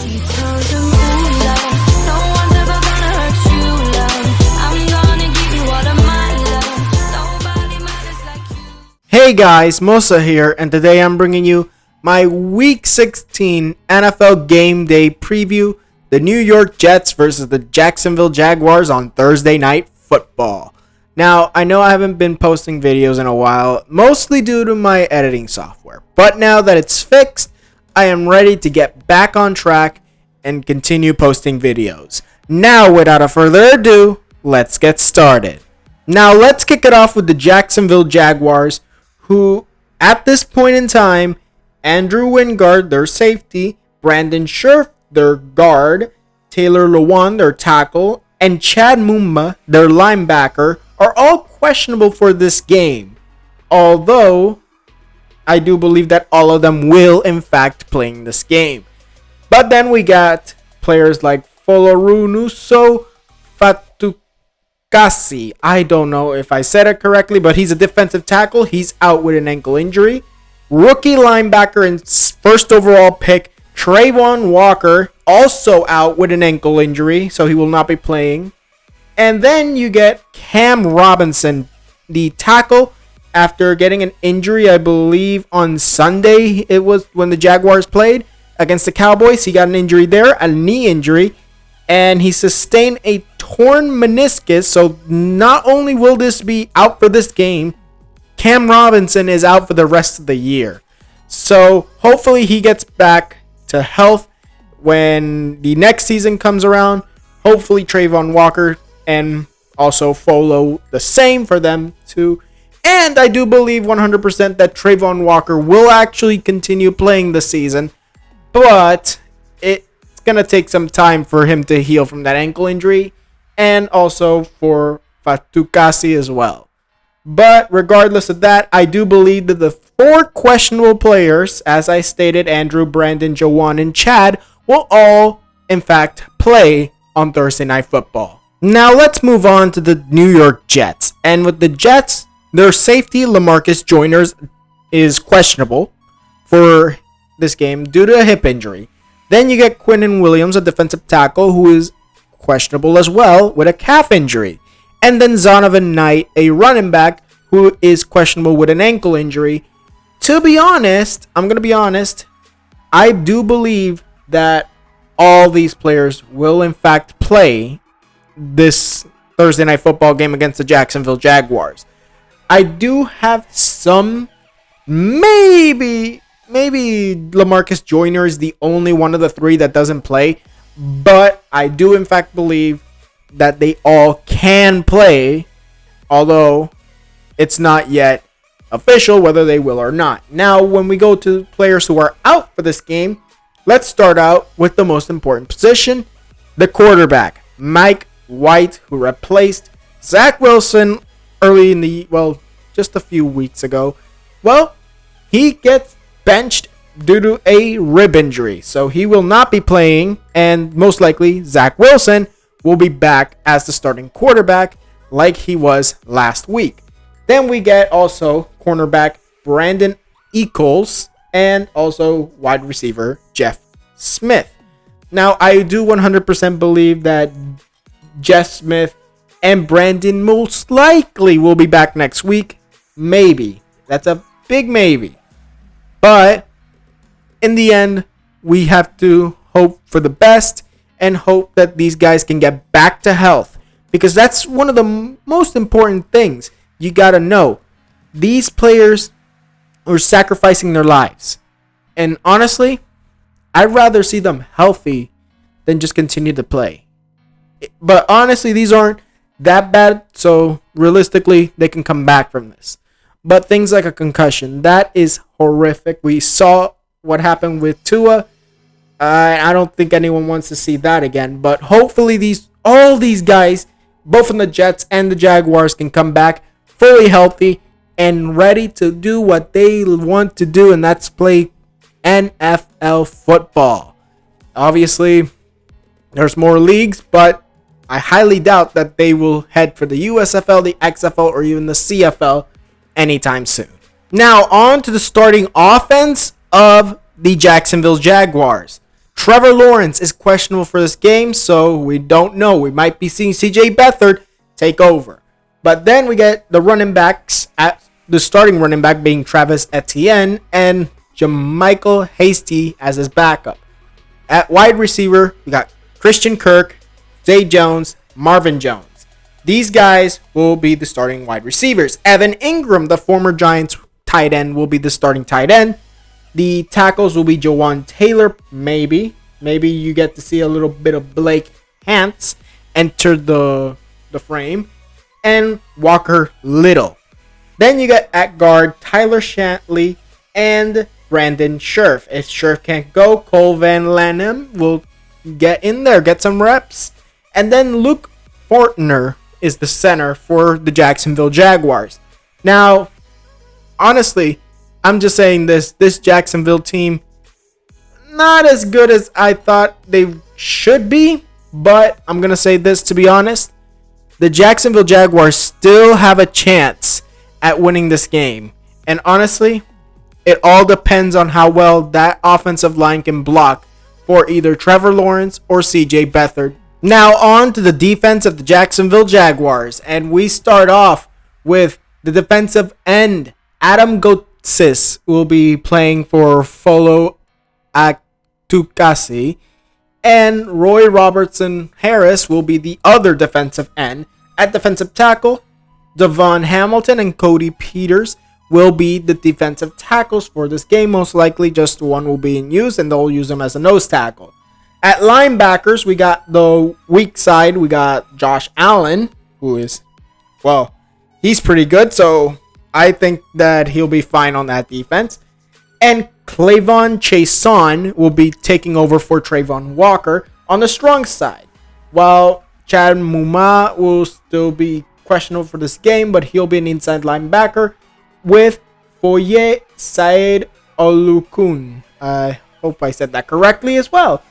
She tells him, ooh, love, no one's ever gonna hurt you, love. I'm gonna give you all of my love. Nobody matters like you. Hey guys, Mosa here, and today I'm bringing you my Week 16 NFL Game Day preview, the New York Jets versus the Jacksonville Jaguars on Thursday Night Football. Now, I know I haven't been posting videos in a while, mostly due to my editing software, but now that it's fixed, I am ready to get back on track and continue posting videos. Now, without a further ado, let's get started. Now, let's kick it off with the Jacksonville Jaguars, who, at this point in time, Andrew Wingard, their safety, Brandon Scherf, their guard, Taylor Lewan, their tackle, and Chad Mumba, their linebacker, are all questionable for this game. Although, I do believe that all of them will, in fact, play in this game. But then we got players like Folorunuso Fatukasi. I don't know if I said it correctly, but he's a defensive tackle. He's out with an ankle injury. Rookie linebacker and first overall pick, Trayvon Walker, also out with an ankle injury, so he will not be playing. And then you get Cam Robinson, the tackle, after getting an injury, I believe on Sunday it was when the Jaguars played against the Cowboys. He got an injury there, a knee injury, and he sustained a torn meniscus. So not only will this be out for this game, Cam Robinson is out for the rest of the year. So hopefully he gets back to health when the next season comes around. Hopefully Trayvon Walker and also Folo the same for them too. And I do believe 100% that Trayvon Walker will actually continue playing the season. But it's going to take some time for him to heal from that ankle injury. And also for Fatukasi as well. But regardless of that, I do believe that the four questionable players, as I stated, Andrew, Brandon, Jawan, and Chad, will all, in fact, play on Thursday Night Football. Now let's move on to the New York Jets. And with the Jets, their safety, LaMarcus Joyner, is questionable for this game due to a hip injury. Then you get Quinnen Williams, a defensive tackle, who is questionable as well with a calf injury. And then Zonovan Knight, a running back, who is questionable with an ankle injury. To be honest, I'm going to be honest, I do believe that all these players will in fact play this Thursday Night Football game against the Jacksonville Jaguars. I do have some, maybe LaMarcus Joyner is the only one of the three that doesn't play. But I do in fact believe that they all can play, although it's not yet official whether they will or not. Now, when we go to players who are out for this game, let's start out with the most important position, the quarterback, Mike White, who replaced Zach Wilson early in just a few weeks ago. Well, he gets benched due to a rib injury, so he will not be playing, and most likely Zach Wilson will be back as the starting quarterback like he was last week. Then we get also cornerback Brandon Echols and also wide receiver Jeff Smith. Now, I do 100% believe that Jeff Smith and Brandon most likely will be back next week. Maybe. That's a big maybe. But in the end, we have to hope for the best and hope that these guys can get back to health, because that's one of the most important things. You got to know these players are sacrificing their lives, and honestly, I'd rather see them healthy than just continue to play. But honestly, these aren't that bad, so realistically they can come back from this. But things like a concussion, that is horrific. We saw what happened with Tua. I don't think anyone wants to see that again. But hopefully all these guys, both from the Jets and the Jaguars, can come back fully healthy and ready to do what they want to do, and that's play NFL football. Obviously, there's more leagues, but I highly doubt that they will head for the USFL, the XFL, or even the CFL anytime soon. Now, on to the starting offense of the Jacksonville Jaguars. Trevor Lawrence is questionable for this game, so we don't know. We might be seeing CJ Beathard take over. But then we get the running backs, at the starting running back being Travis Etienne and Jermichael Hasty as his backup. At wide receiver, we got Christian Kirk, Zay Jones, Marvin Jones. These guys will be the starting wide receivers. Evan Ingram, the former Giants tight end, will be the starting tight end. The tackles will be Jawan Taylor, maybe. Maybe you get to see a little bit of Blake Hance enter the frame. And Walker Little. Then you get at guard Tyler Shantley and Brandon Scherf. If Scherf can't go, Cole Van Lanham will get in there, get some reps. And then Luke Fortner is the center for the Jacksonville Jaguars. Now, honestly, I'm just saying this Jacksonville team, not as good as I thought they should be. But I'm going to say this, to be honest. The Jacksonville Jaguars still have a chance at winning this game. And honestly, it all depends on how well that offensive line can block for either Trevor Lawrence or CJ Beathard. Now on to the defense of the Jacksonville Jaguars. And we start off with the defensive end. Adam Gotsis will be playing for Folo Atukasi. And Roy Robertson Harris will be the other defensive end. At defensive tackle, Devon Hamilton and Cody Peters will be the defensive tackles for this game. Most likely just one will be in use, and they'll use them as a nose tackle. At linebackers, we got the weak side. We got Josh Allen, who is, well, he's pretty good. So I think that he'll be fine on that defense. And Clavon Chason will be taking over for Trayvon Walker on the strong side. While Chad Muma will still be questionable for this game, but he'll be an inside linebacker with Foye Said Olukun. I hope I said that correctly as well.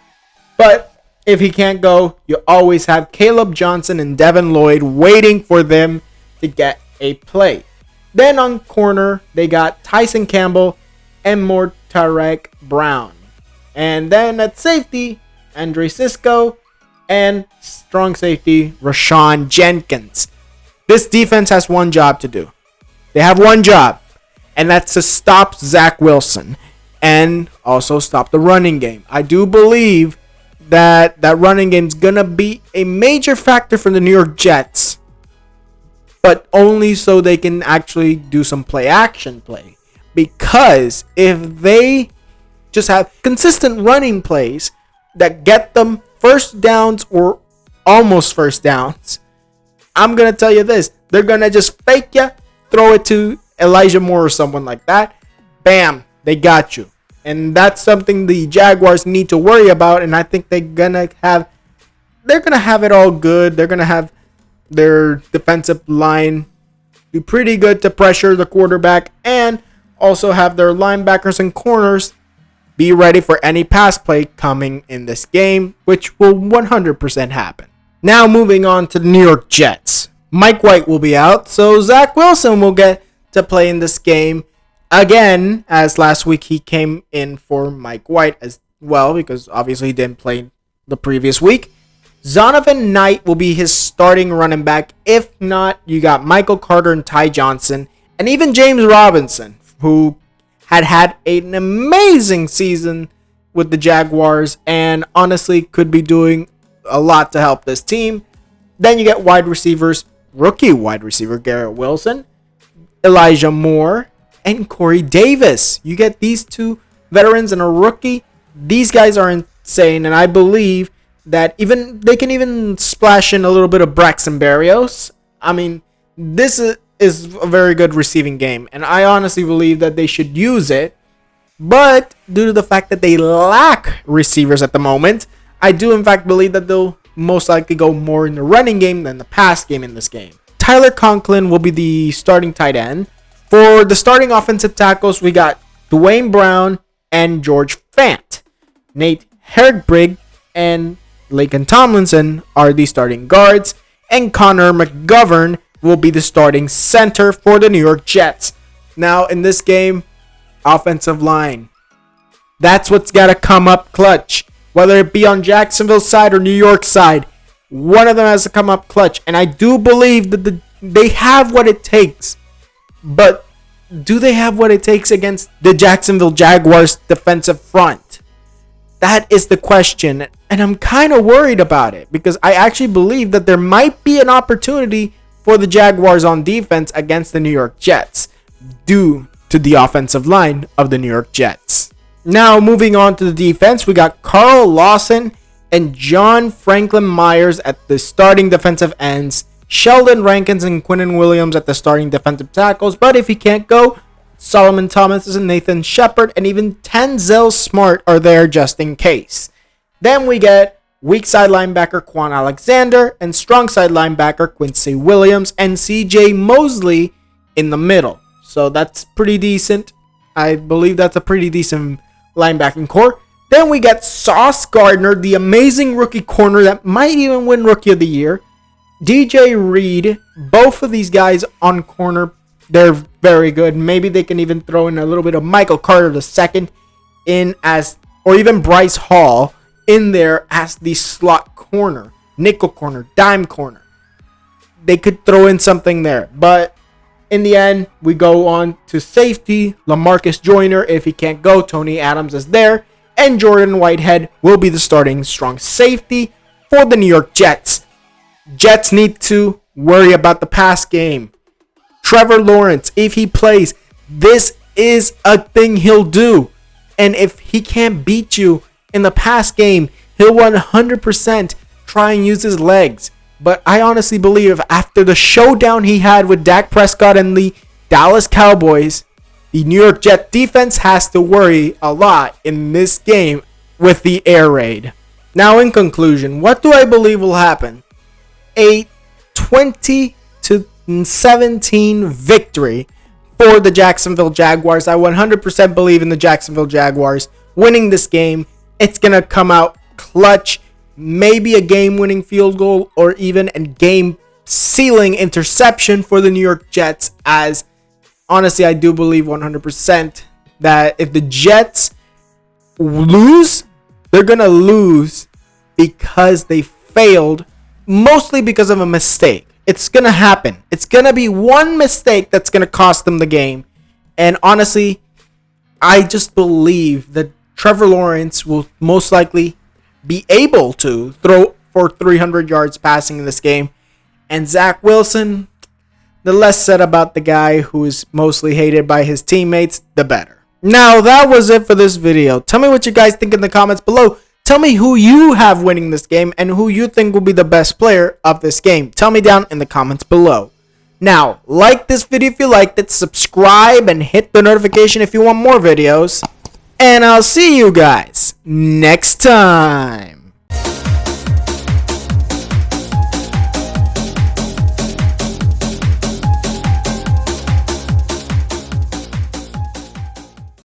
But if he can't go, you always have Caleb Johnson and Devin Lloyd waiting for them to get a play. Then on corner, they got Tyson Campbell and Mortarek Brown. And then at safety, Andre Sisco and strong safety, Rashawn Jenkins. This defense has one job to do. They have one job, and that's to stop Zach Wilson and also stop the running game. I do believe that running game is going to be a major factor for the New York Jets, but only so they can actually do some play-action play. Because if they just have consistent running plays that get them first downs or almost first downs, I'm going to tell you this. They're going to just fake you, throw it to Elijah Moore or someone like that. Bam, they got you. And that's something the Jaguars need to worry about. And I think they're going to have it all good. They're going to have their defensive line be pretty good to pressure the quarterback and also have their linebackers and corners be ready for any pass play coming in this game, which will 100% happen. Now moving on to the New York Jets. Mike White will be out, so Zach Wilson will get to play in this game again, as last week he came in for Mike White as well, because obviously he didn't play the previous week. Zonovan Knight will be his starting running back. If not, you got Michael Carter and Ty Johnson, and even James Robinson, who had an amazing season with the Jaguars and honestly could be doing a lot to help this team. Then you get wide receivers, rookie wide receiver Garrett Wilson, Elijah Moore, and Corey Davis. You get these two veterans and a rookie. These guys are insane, and I believe that they can even splash in a little bit of Braxton Berrios. I mean, this is a very good receiving game, and I honestly believe that they should use it. But due to the fact that they lack receivers at the moment, I do in fact believe that they'll most likely go more in the running game than the pass game in this game. Tyler Conklin will be the starting tight end. For the starting offensive tackles, we got Dwayne Brown and George Fant. Nate Herbrigg and Laken Tomlinson are the starting guards, and Connor McGovern will be the starting center for the New York Jets. Now, in this game, offensive line. That's what's got to come up clutch. whether it be on Jacksonville's side or New York's side. One of them has to come up clutch. And I do believe that they have what it takes. But do they have what it takes against the Jacksonville Jaguars defensive front? That is the question. And I'm kind of worried about it because I actually believe that there might be an opportunity for the Jaguars on defense against the New York Jets due to the offensive line of the New York Jets. Now, moving on to the defense, we got Carl Lawson and John Franklin Myers at the starting defensive ends, Sheldon Rankins and Quinnen Williams at the starting defensive tackles, but if he can't go, Solomon Thomas and Nathan Shepard and even Tanzel Smart are there just in case. Then we get weak side linebacker Quan Alexander and strong side linebacker Quincy Williams and CJ Mosley in the middle. So that's pretty decent. I believe that's a pretty decent linebacking core. Then we get Sauce Gardner, the amazing rookie corner that might even win Rookie of the Year. DJ Reed, both of these guys on corner, they're very good. Maybe they can even throw in a little bit of Michael Carter II in as, or even Bryce Hall in there as the slot corner, nickel corner, dime corner. They could throw in something there. But in the end, we go on to safety. LaMarcus Joyner, if he can't go, Tony Adams is there. And Jordan Whitehead will be the starting strong safety for the New York Jets. Jets need to worry about the pass game. Trevor Lawrence, if he plays, this is a thing he'll do. And if he can't beat you in the pass game, he'll 100% try and use his legs. But I honestly believe after the showdown he had with Dak Prescott and the Dallas Cowboys, the New York Jet defense has to worry a lot in this game with the air raid. Now, in conclusion, what do I believe will happen? A 20-17 victory for the Jacksonville Jaguars. I 100% believe in the Jacksonville Jaguars winning this game. It's going to come out clutch. Maybe a game-winning field goal or even a game-sealing interception for the New York Jets, as honestly, I do believe 100% that if the Jets lose, they're going to lose because they failed, mostly because of a mistake. It's going to happen. It's going to be one mistake that's going to cost them the game. And honestly, I just believe that Trevor Lawrence will most likely be able to throw for 300 yards passing in this game. And Zach Wilson, the less said about the guy who is mostly hated by his teammates, the better. Now, that was it for this video. Tell me what you guys think in the comments below. Tell me who you have winning this game and who you think will be the best player of this game. Tell me down in the comments below. Now, like this video if you liked it, subscribe and hit the notification if you want more videos. And I'll see you guys next time.